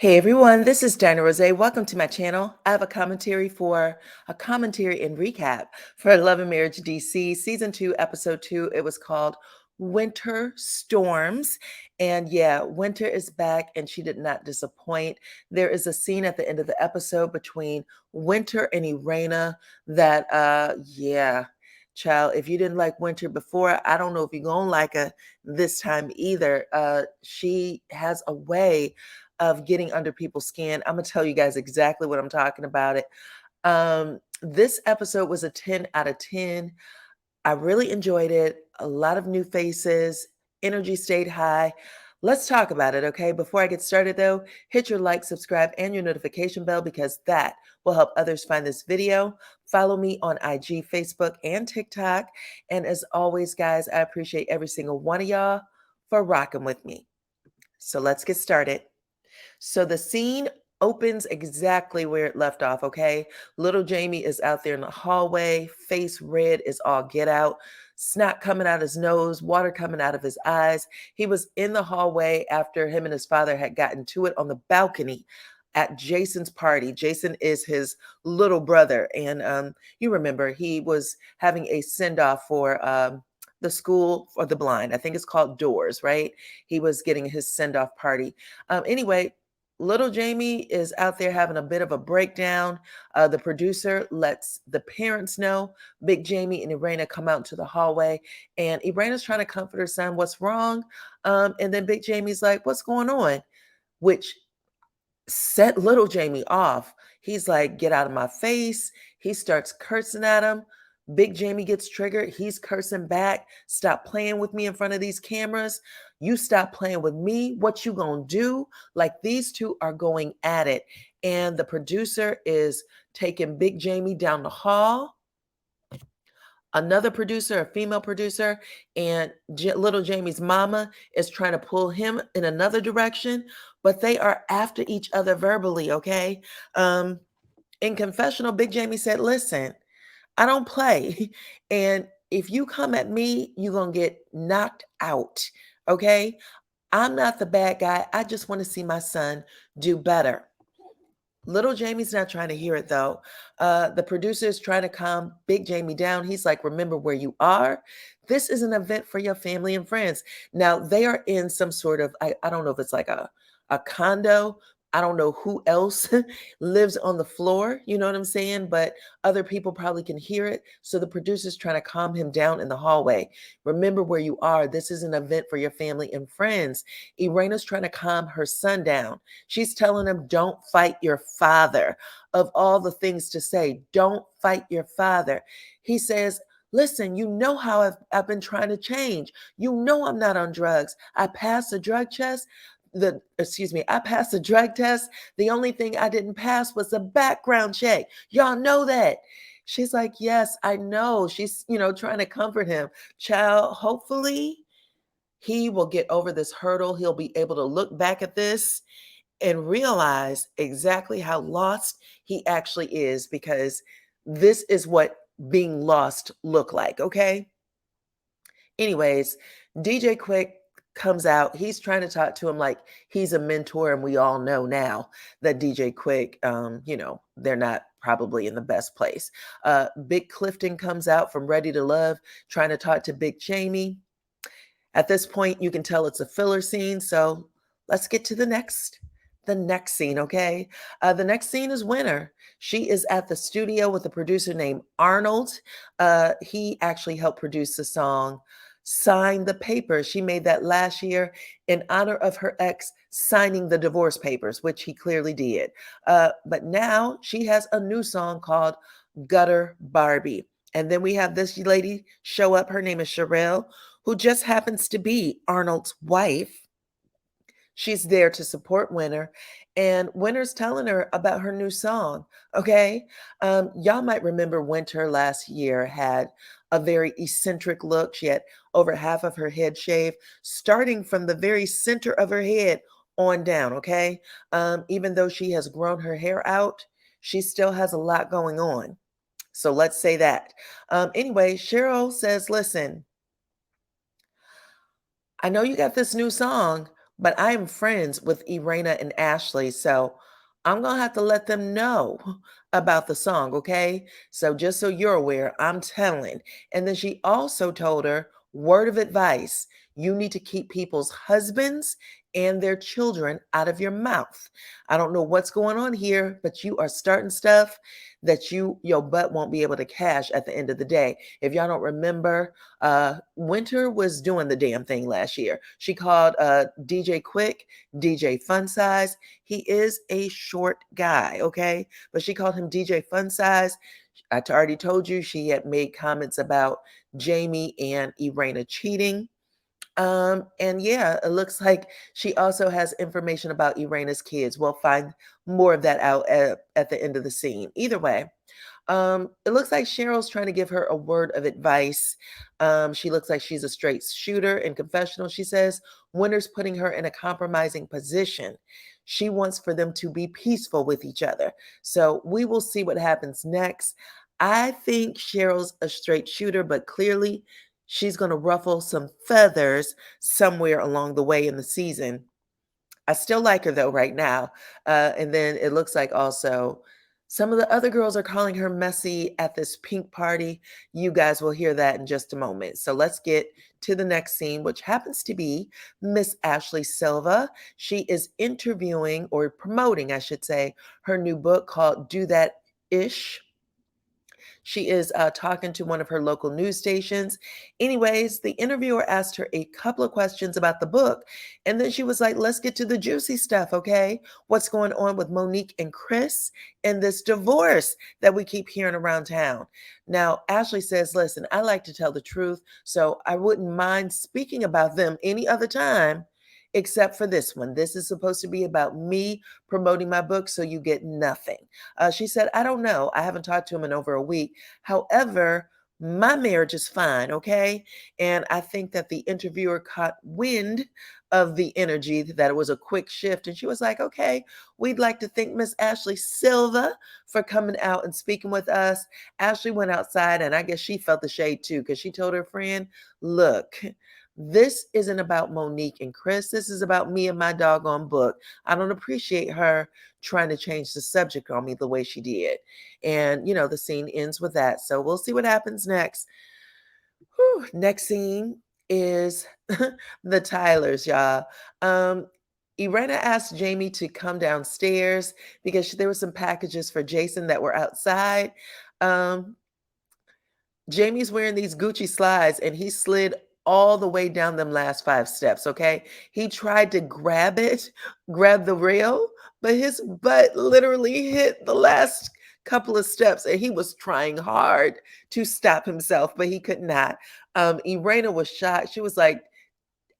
Hey everyone, this is DyanaRozay. Welcome to my channel. I have a commentary and recap for Love and Marriage DC Season 2, Episode 2. It was called Winter Storms. And yeah, Winter is back and she did not disappoint. There is a scene at the end of the episode between Winter and Eraina that, yeah, child, if you didn't like Winter before, I don't know if you're going to like her this time either. She has a way of getting under people's skin. I'm gonna tell you guys exactly what I'm talking about it. This episode was a 10 out of 10. I really enjoyed it. A lot of new faces, energy stayed high. Let's talk about it, okay? Before I get started though, hit your like, subscribe, and your notification bell because that will help others find this video. Follow me on IG, Facebook, and TikTok. And as always, guys, I appreciate every single one of y'all for rocking with me. So let's get started. So the scene opens exactly where it left off, okay? Little Jamie is out there in the hallway, face red is all get out, snot coming out his nose, water coming out of his eyes. He was in the hallway after him and his father had gotten to it on the balcony at Jason's party. Jason is his little brother. And you remember he was having a send-off for the school for the blind. I think it's called Doors, right? He was getting his send-off party. Anyway, little Jamie is out there having a bit of a breakdown. The producer lets the parents know. Big Jamie and Eraina come out into the hallway, and Eraina's trying to comfort her son. What's wrong? And then Big Jamie's like, "What's going on?" Which set little Jamie off. He's like, "Get out of my face." He starts cursing at him. Big Jamie gets triggered. He's cursing back. "Stop playing with me in front of these cameras. You stop playing with me. What you gonna do?" Like these two are going at it. And the producer is taking Big Jamie down the hall. Another producer, a female producer, and little Jamie's mama is trying to pull him in another direction, but they are after each other verbally, okay? In confessional, Big Jamie said, "Listen, I don't play. And if you come at me, you're going to get knocked out, okay? I'm not the bad guy. I just want to see my son do better." Little Jamie's not trying to hear it though. The producer is trying to calm Big Jamie down. He's like, "Remember where you are. This is an event for your family and friends." Now they are in some sort of, I don't know if it's like a condo. I don't know who else lives on the floor. You know what I'm saying? But other people probably can hear it. So the producer's trying to calm him down in the hallway. "Remember where you are. This is an event for your family and friends." Eraina's trying to calm her son down. She's telling him, "Don't fight your father." Of all the things to say, don't fight your father. He says, "Listen, you know how I've been trying to change. You know I'm not on drugs. I passed the drug test. I passed the drug test. The only thing I didn't pass was the background check. Y'all know that." She's like, "Yes, I know." She's, trying to comfort him. Child, hopefully he will get over this hurdle. He'll be able to look back at this and realize exactly how lost he actually is, because this is what being lost look like, okay? Anyways, DJ Quick comes out. He's trying to talk to him like he's a mentor, and we all know now that DJ Quick, they're not probably in the best place. Big Clifton comes out from Ready to Love, trying to talk to Big Jamie. At this point, you can tell it's a filler scene, so let's get to the next scene, okay? The next scene is Winter. She is at the studio with a producer named Arnold. He actually helped produce the song Sign the Papers. She made that last year in honor of her ex signing the divorce papers, which he clearly did. But now she has a new song called Gutter Barbie. And then we have this lady show up. Her name is Cheryl, who just happens to be Arnold's wife. She's there to support Winter, and Winter's telling her about her new song. Okay. Y'all might remember Winter last year had a very eccentric look. She had over half of her head shaved, starting from the very center of her head on down. Okay. Even though she has grown her hair out, she still has a lot going on. So let's say that. Anyway, Cheryl says, "Listen, I know you got this new song, but I am friends with Eraina and Ashley, so I'm gonna have to let them know about the song, okay? So just so you're aware, I'm telling. And then she also told her, word of advice, you need to keep people's husbands and their children out of your mouth. I don't know what's going on here, but you are starting stuff that your butt won't be able to cash at the end of the day. If y'all don't remember, Winter was doing the damn thing last year. She called DJ Quick, DJ Fun Size. He is a short guy, okay? But she called him DJ Fun Size. I already told you she had made comments about Jamie and Eraina cheating. And yeah, it looks like she also has information about Eraina's kids. We'll find more of that out at the end of the scene. Either way, it looks like Cheryl's trying to give her a word of advice. She looks like she's a straight shooter. In confessional, she says Winter's putting her in a compromising position. She wants for them to be peaceful with each other. So we will see what happens next. I think Cheryl's a straight shooter, but clearly she's going to ruffle some feathers somewhere along the way in the season. I still like her though right now. And then it looks like also some of the other girls are calling her messy at this pink party. You guys will hear that in just a moment. So let's get to the next scene, which happens to be Miss Ashley Silva. She is interviewing or promoting, I should say, her new book called Do That Ish. She is talking to one of her local news stations. Anyways, the interviewer asked her a couple of questions about the book. And then she was like, let's get to the juicy stuff, okay? What's going on with Monique and Chris and this divorce that we keep hearing around town? Now, Ashley says, listen, I like to tell the truth, so I wouldn't mind speaking about them any other time except for this one. This is supposed to be about me promoting my book, so you get nothing. She said, I don't know. I haven't talked to him in over a week. However, my marriage is fine, okay? And I think that the interviewer caught wind of the energy, that it was a quick shift. And she was like, okay, we'd like to thank Miss Ashley Silva for coming out and speaking with us. Ashley went outside, and I guess she felt the shade too, because she told her friend, look, this isn't about Monique and Chris. This is about me and my doggone book. I don't appreciate her trying to change the subject on me the way she did. And, the scene ends with that. So we'll see what happens next. Whew. Next scene is the Tylers, y'all. Eraina asked Jamie to come downstairs because there were some packages for Jason that were outside. Jamie's wearing these Gucci slides and he slid all the way down them last 5 steps, okay? He tried to grab the rail, but his butt literally hit the last couple of steps and he was trying hard to stop himself, but he could not. Eraina was shocked. She was like,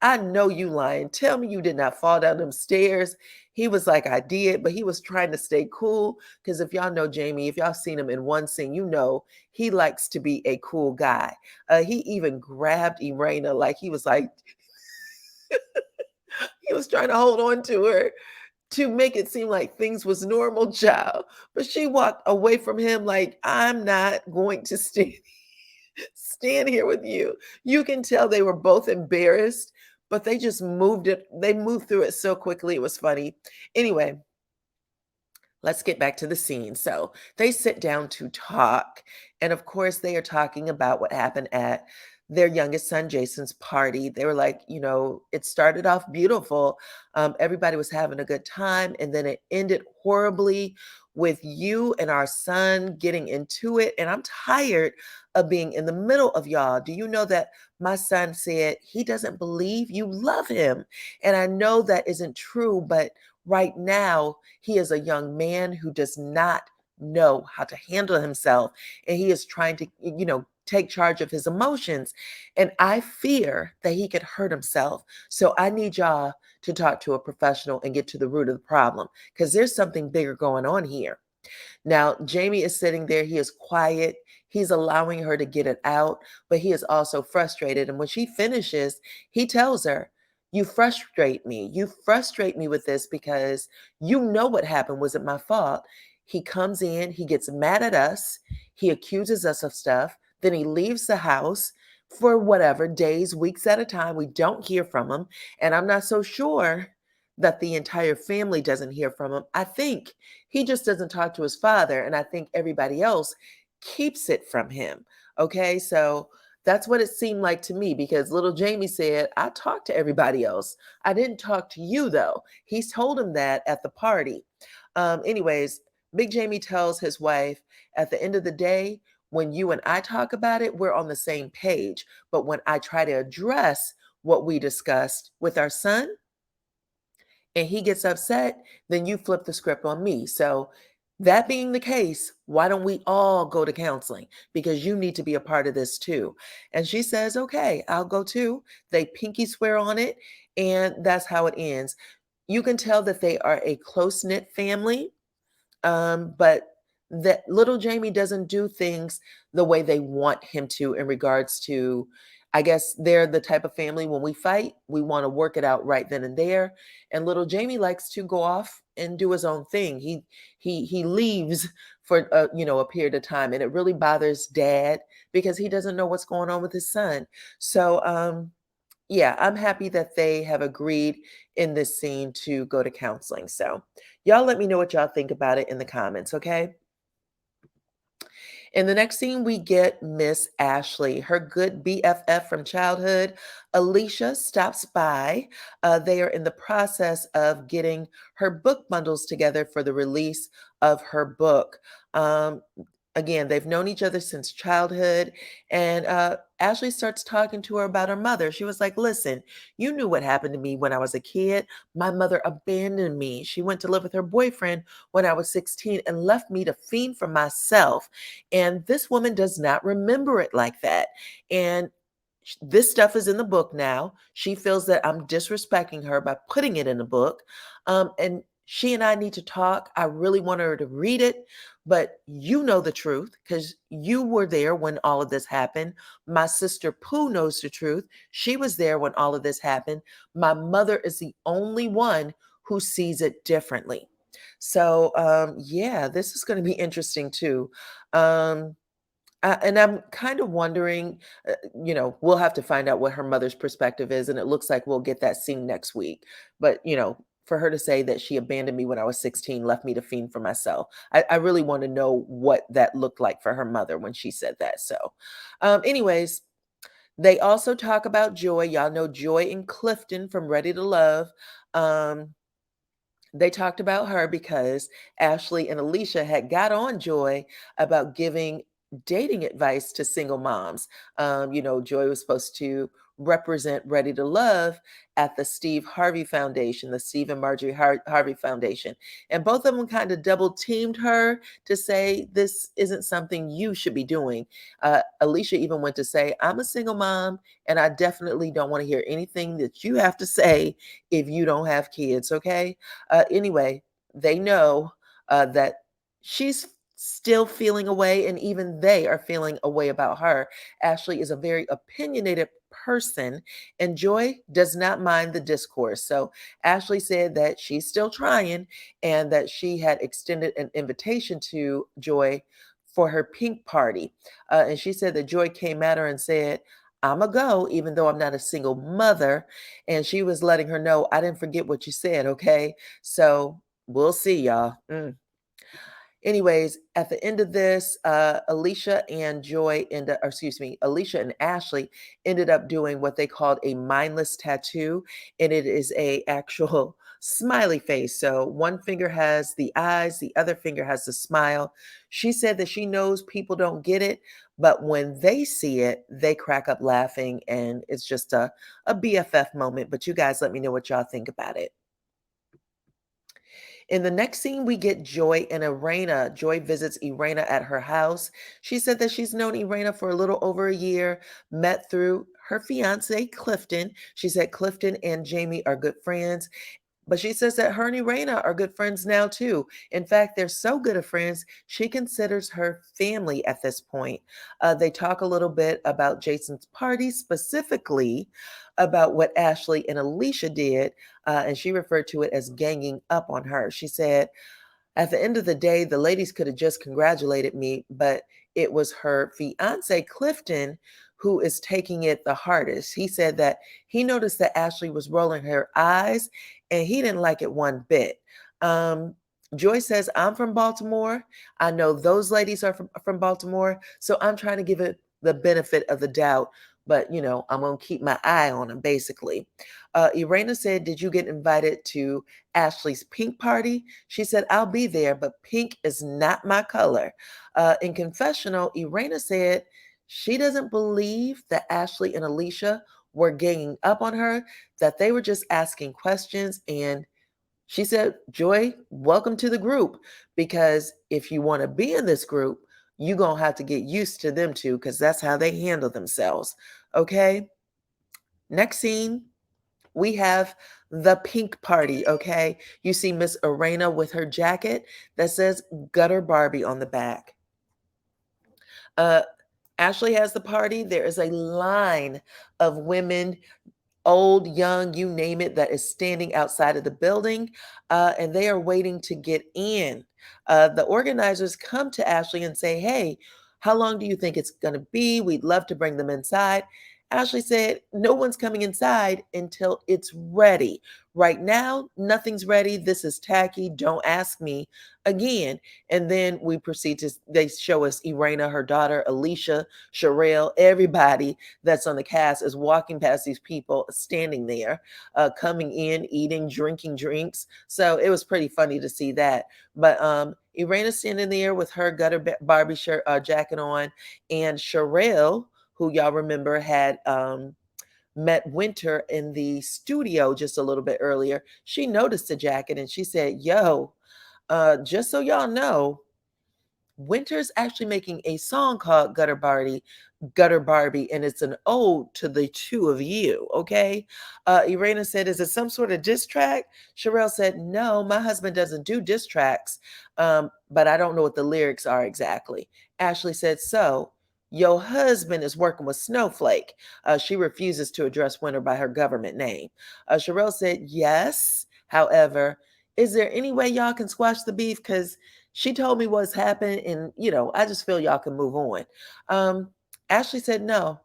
I know you lying. Tell me you did not fall down them stairs. He was like, I did, but he was trying to stay cool. Because if y'all know Jamie, if y'all seen him in one scene, he likes to be a cool guy. He even grabbed Eraina like he was like, he was trying to hold on to her to make it seem like things was normal, child. But she walked away from him like, I'm not going to stand here with you. You can tell they were both embarrassed, but they just moved through it so quickly. It was funny. Anyway, let's get back to the scene. So they sit down to talk. And of course, they are talking about what happened at their youngest son, Jason's party. They were like, it started off beautiful. Everybody was having a good time. And then it ended horribly with you and our son getting into it. And I'm tired of being in the middle of y'all. Do you know that my son said he doesn't believe you love him? And I know that isn't true, but right now he is a young man who does not know how to handle himself. And he is trying to, take charge of his emotions. And I fear that he could hurt himself. So I need y'all to talk to a professional and get to the root of the problem, because there's something bigger going on here. Now, Jamie is sitting there. He is quiet. He's allowing her to get it out, but he is also frustrated. And when she finishes, he tells her, you frustrate me. You frustrate me with this because you know what happened wasn't my fault. He comes in, he gets mad at us. He accuses us of stuff. Then he leaves the house for whatever, days, weeks at a time. We don't hear from him. And I'm not so sure that the entire family doesn't hear from him. I think he just doesn't talk to his father, and I think everybody else keeps it from him. Okay, so that's what it seemed like to me, because little Jamie said, I talked to everybody else. I didn't talk to you, though. He's told him that at the party. Anyways, Big Jamie tells his wife, at the end of the day, when you and I talk about it, we're on the same page. But when I try to address what we discussed with our son and he gets upset, then you flip the script on me. So, that being the case, why don't we all go to counseling? Because you need to be a part of this too. And she says, okay, I'll go too. They pinky swear on it, and that's how it ends. You can tell that they are a close knit family, but that little Jamie doesn't do things the way they want him to in regards to, I guess they're the type of family when we fight, we want to work it out right then and there. And little Jamie likes to go off and do his own thing. He leaves for a period of time, and it really bothers Dad because he doesn't know what's going on with his son. So yeah, I'm happy that they have agreed in this scene to go to counseling. So, y'all let me know what y'all think about it in the comments, okay? In the next scene, we get Miss Ashley, her good BFF from childhood. Alicia stops by. They are in the process of getting her book bundles together for the release of her book. Again, they've known each other since childhood. And Ashley starts talking to her about her mother. She was like, listen, you knew what happened to me when I was a kid. My mother abandoned me. She went to live with her boyfriend when I was 16 and left me to fend for myself. And this woman does not remember it like that. And this stuff is in the book now. She feels that I'm disrespecting her by putting it in the book. And she and I need to talk. I really want her to read it, but you know the truth because you were there when all of this happened. My sister Pooh knows the truth. She was there when all of this happened. My mother is the only one who sees it differently. So, yeah, this is going to be interesting too. Um, and I'm kind of wondering, we'll have to find out what her mother's perspective is. And it looks like we'll get that scene next week. But, for her to say that she abandoned me when I was 16, left me to fend for myself, I really want to know what that looked like for her mother when she said that. So, anyways, they also talk about Joy. Y'all know Joy and Clifton from Ready to Love. They talked about her because Ashley and Alicia had got on Joy about giving dating advice to single moms. Joy was supposed to represent Ready to Love at the Steve Harvey Foundation, the Steve and Marjorie Harvey Foundation. And both of them kind of double teamed her to say, this isn't something you should be doing. Alicia even went to say, I'm a single mom and I definitely don't want to hear anything that you have to say if you don't have kids, okay? Anyway, they know that she's still feeling a way, and even they are feeling a way about her. Ashley is a very opinionated person, and Joy does not mind the discourse. So Ashley said that she's still trying and that she had extended an invitation to Joy for her pink party. And she said that Joy came at her and said, I'm a go, even though I'm not a single mother. And she was letting her know, I didn't forget what you said, okay? So we'll see, y'all. Anyways, at the end of this, Alicia and Alicia and Ashley ended up doing what they called a mindless tattoo, and it is a actual smiley face. So one finger has the eyes, the other finger has the smile. She said that she knows people don't get it, but when they see it, they crack up laughing, and it's just a BFF moment. But you guys let me know what y'all think about it. In the next scene, we get Joy and Eraina. Joy visits Eraina at her house. She said that she's known Eraina for a little over a year, met through her fiance, Clifton. She said Clifton and Jamie are good friends. But she says that her and Eraina are good friends now, too. In fact, they're so good of friends, she considers her family at this point. They talk a little bit about Jason's party, specifically about what Ashley and Alicia did, and she referred to it as ganging up on her. She said, at the end of the day, the ladies could have just congratulated me, but it was her fiance, Clifton, who is taking it the hardest. He said that he noticed that Ashley was rolling her eyes and he didn't like it one bit. Joy says, I'm from Baltimore. I know those ladies are from Baltimore. So I'm trying to give it the benefit of the doubt. But, I'm going to keep my eye on them, basically. Eraina said, did you get invited to Ashley's pink party? She said, I'll be there, but pink is not my color. In confessional, Eraina said she doesn't believe that Ashley and Alicia were ganging up on her, that they were just asking questions. And she said, Joy, welcome to the group, because if you want to be in this group, you're going to have to get used to them too, because that's how they handle themselves. Okay. Next scene, we have the pink party. Okay. You see Miss Eraina with her jacket that says Gutter Barbie on the back. Ashley has the party. There is a line of women, old, young, you name it, that is standing outside of the building, and they are waiting to get in. The organizers come to Ashley and say, hey, how long do you think it's going to be? We'd love to bring them inside. Ashley said, no one's coming inside until it's ready. Right now, nothing's ready. This is tacky. Don't ask me again. And then we proceed to, they show us Eraina, her daughter, Alicia, Cheryl, everybody that's on the cast is walking past these people standing there, coming in, eating, drinking drinks. So it was pretty funny to see that. But Eraina's standing there with her Gutter Barbie shirt, jacket on, and Cheryl, who y'all remember had met Winter in the studio just a little bit earlier, she noticed the jacket and she said, yo, just so y'all know, Winter's actually making a song called Gutter Barbie, and it's an ode to the two of you, okay? Eraina said, is it some sort of diss track? Cheryl said, no, my husband doesn't do diss tracks, but I don't know what the lyrics are exactly. Ashley said, so your husband is working with Snowflake. She refuses to address Winter by her government name. Cheryl said, yes. However, is there any way y'all can squash the beef? Because she told me what's happened, and I just feel y'all can move on. Ashley said, no,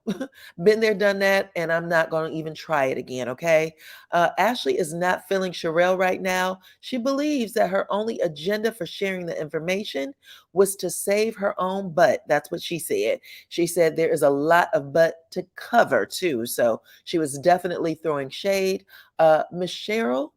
been there, done that, and I'm not going to even try it again, okay? Ashley is not feeling Cheryl right now. She believes that her only agenda for sharing the information was to save her own butt. That's what she said. She said there is a lot of butt to cover, too. So she was definitely throwing shade. Miss Cheryl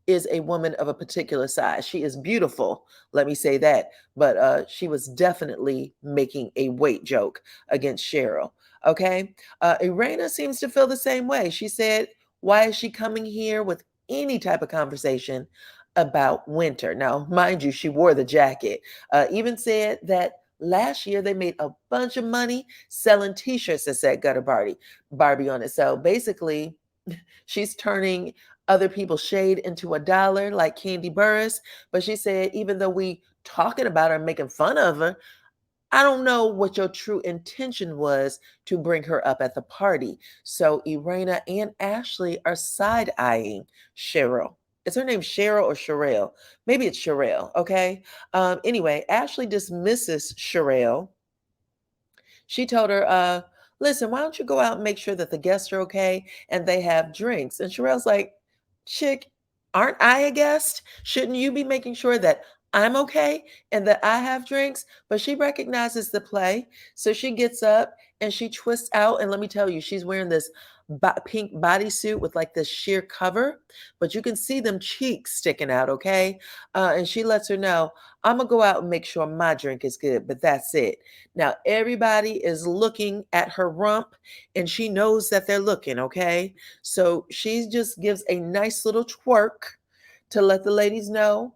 is a woman of a particular size. She is beautiful, let me say that, but she was definitely making a weight joke against Cheryl, okay? Eraina seems to feel the same way. She said, why is she coming here with any type of conversation about Winter? Now, mind you, she wore the jacket. Even said that last year they made a bunch of money selling t-shirts that said Gutter Barbie on it. So basically, she's turning other people's shade into $1 like Candy Burris. But she said, even though we talking about her and making fun of her, I don't know what your true intention was to bring her up at the party. So Eraina and Ashley are side-eyeing Cheryl. Is her name Cheryl or Cheryl? Maybe it's Cheryl, okay? Anyway, Ashley dismisses Cheryl. She told her, listen, why don't you go out and make sure that the guests are okay and they have drinks? And Sherelle's like, chick, aren't I a guest? Shouldn't you be making sure that I'm okay and that I have drinks? But she recognizes the play. So she gets up and she twists out. And let me tell you, she's wearing this pink bodysuit with like this sheer cover, but you can see them cheeks sticking out, okay? And she lets her know, I'm going to go out and make sure my drink is good, but that's it. Now, everybody is looking at her rump and she knows that they're looking, okay? So she just gives a nice little twerk to let the ladies know,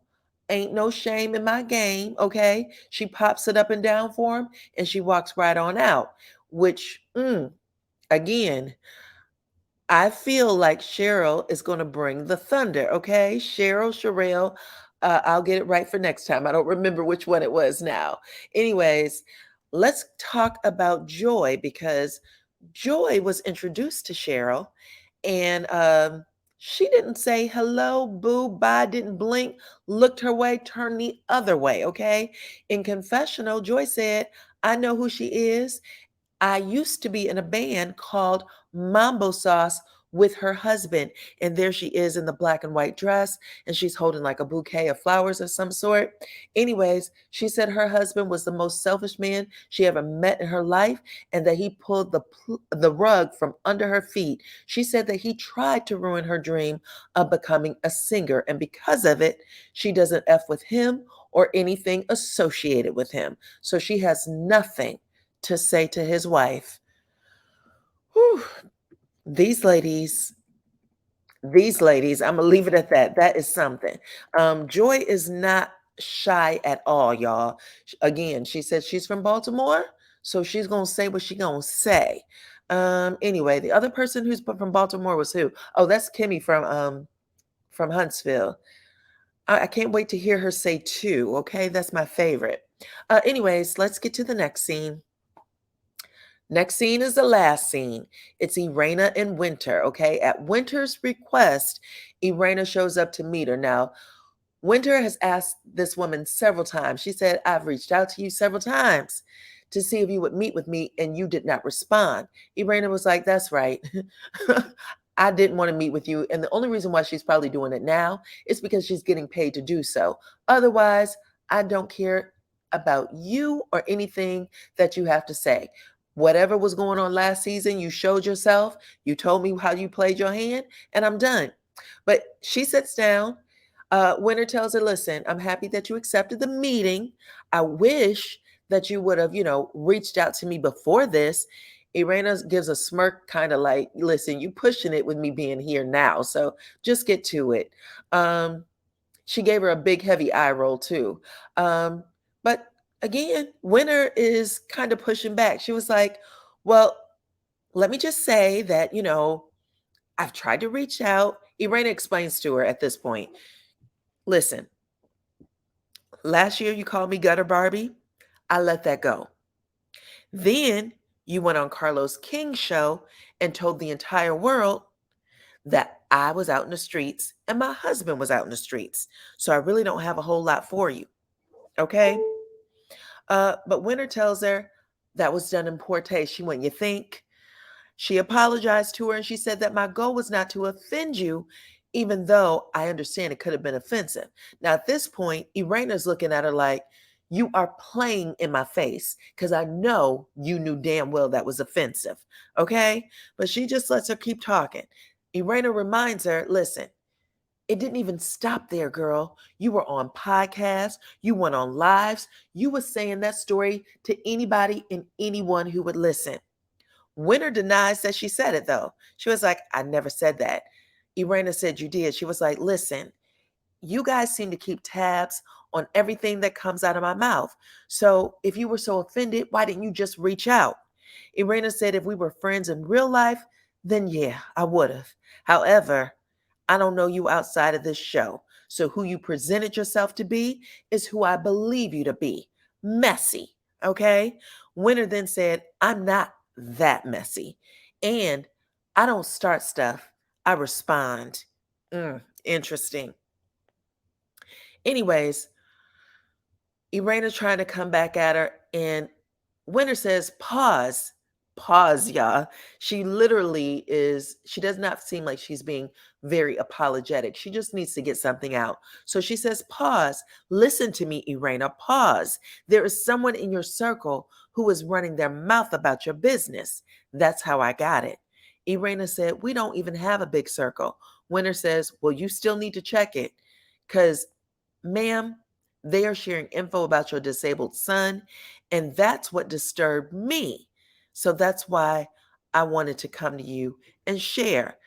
ain't no shame in my game, okay? She pops it up and down for them and she walks right on out, which, again, I feel like Cheryl is going to bring the thunder, okay? Cheryl, I'll get it right for next time. I don't remember which one it was now. Anyways, let's talk about Joy, because Joy was introduced to Cheryl and she didn't say hello, boo, bye, didn't blink, looked her way, turned the other way, okay? In confessional, Joy said, I know who she is. I used to be in a band called Mambo Sauce with her husband. And there she is in the black and white dress, and she's holding like a bouquet of flowers of some sort. Anyways, she said her husband was the most selfish man she ever met in her life, and that he pulled the rug from under her feet. She said that he tried to ruin her dream of becoming a singer, and because of it, she doesn't F with him or anything associated with him. So she has nothing to say to his wife. Whew. These ladies, I'm gonna leave it at that. That is something. Joy is not shy at all, y'all. Again, she said she's from Baltimore, so she's gonna say what she gonna say. Anyway, the other person who's from Baltimore was who? Oh, that's Kimmy from Huntsville. I can't wait to hear her say two. Okay, that's my favorite. Anyways, let's get to the next scene. Next scene is the last scene. It's Eraina and Winter, okay? At Winter's request, Eraina shows up to meet her. Now, Winter has asked this woman several times. She said, I've reached out to you several times to see if you would meet with me, and you did not respond. Eraina was like, that's right. I didn't want to meet with you. And the only reason why she's probably doing it now is because she's getting paid to do so. Otherwise, I don't care about you or anything that you have to say. Whatever was going on last season, you showed yourself, you told me how you played your hand, and I'm done. But she sits down. Winter tells her, listen, I'm happy that you accepted the meeting. I wish that you would have, reached out to me before this. Eraina gives a smirk, kind of like, listen, you pushing it with me being here now. So just get to it. She gave her a big, heavy eye roll too. But again, Winter is kind of pushing back. She was like, well, let me just say that, I've tried to reach out. Eraina explains to her at this point, listen, last year you called me Gutter Barbie. I let that go. Then you went on Carlos King's show and told the entire world that I was out in the streets and my husband was out in the streets. So I really don't have a whole lot for you. Okay? But Winter tells her that was done in poor taste. She went, you think? She apologized to her and she said that my goal was not to offend you, even though I understand it could have been offensive. Now, at this point, Eraina's looking at her like, you are playing in my face because I know you knew damn well that was offensive. Okay? But she just lets her keep talking. Eraina reminds her, listen, it didn't even stop there, girl. You were on podcasts, you went on lives, you were saying that story to anybody and anyone who would listen. Winter denies that she said it, though. She was like, I never said that. Eraina said, you did. She was like, listen, you guys seem to keep tabs on everything that comes out of my mouth. So if you were so offended, why didn't you just reach out? Eraina said, if we were friends in real life, then yeah, I would have. However, I don't know you outside of this show. So who you presented yourself to be is who I believe you to be. Messy. Okay? Winter then said, I'm not that messy. And I don't start stuff, I respond. Interesting. Anyways, Eraina trying to come back at her, and Winter says, pause. Pause, y'all. She literally she does not seem like she's being very apologetic. She just needs to get something out. So she says, pause. Listen to me, Eraina. Pause. There is someone in your circle who is running their mouth about your business. That's how I got it. Eraina said, we don't even have a big circle. Winter says, well, you still need to check it because, ma'am, they are sharing info about your disabled son, and that's what disturbed me. So that's why I wanted to come to you and share.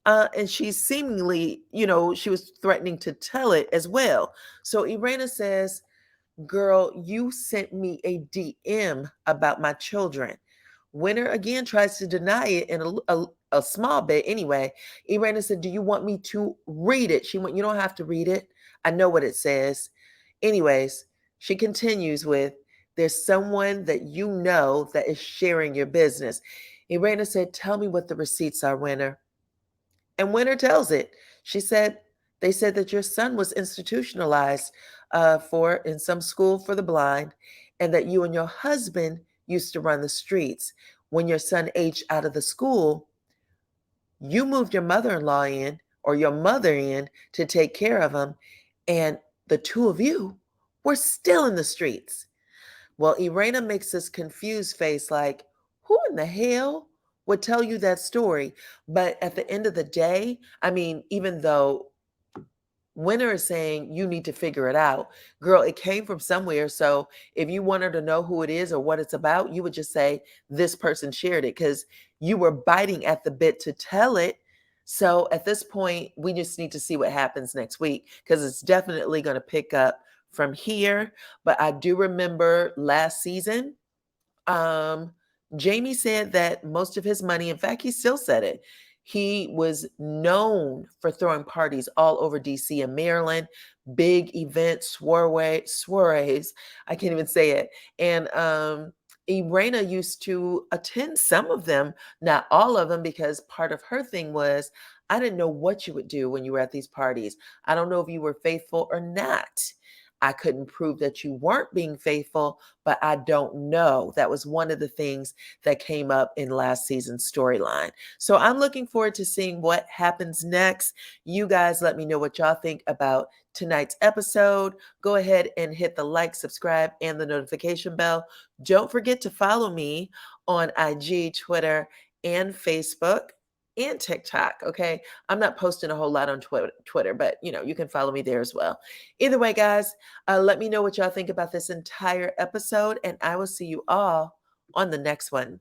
And she seemingly, she was threatening to tell it as well. So Eraina says, girl, you sent me a DM about my children. Winter again tries to deny it in a small bit anyway. Eraina said, do you want me to read it? She went, you don't have to read it. I know what it says. Anyways, she continues with, there's someone that you know that is sharing your business. Eraina said, tell me what the receipts are, Winter. And Winter tells it. She said, they said that your son was institutionalized in some school for the blind, and that you and your husband used to run the streets. when your son aged out of the school, you moved your mother-in-law in or your mother in to take care of him, and the two of you were still in the streets. Well, Eraina makes this confused face like, who in the hell would tell you that story? But at the end of the day, I mean, even though Winter is saying you need to figure it out, girl, it came from somewhere. So if you want her to know who it is or what it's about, you would just say, this person shared it because you were biting at the bit to tell it. So at this point, we just need to see what happens next week because it's definitely going to pick up from here. But I do remember last season, um, Jamie said that most of his money, in fact, he still said it. He was known for throwing parties all over DC and Maryland, big events, soirees. I can't even say it. And Eraina used to attend some of them, not all of them, because part of her thing was, I didn't know what you would do when you were at these parties. I don't know if you were faithful or not. I couldn't prove that you weren't being faithful, but I don't know. That was one of the things that came up in last season's storyline. So I'm looking forward to seeing what happens next. You guys let me know what y'all think about tonight's episode. Go ahead and hit the like, subscribe, and the notification bell. Don't forget to follow me on IG, Twitter, and Facebook and TikTok. Okay. I'm not posting a whole lot on Twitter, but you can follow me there as well. Either way, guys, let me know what y'all think about this entire episode, and I will see you all on the next one.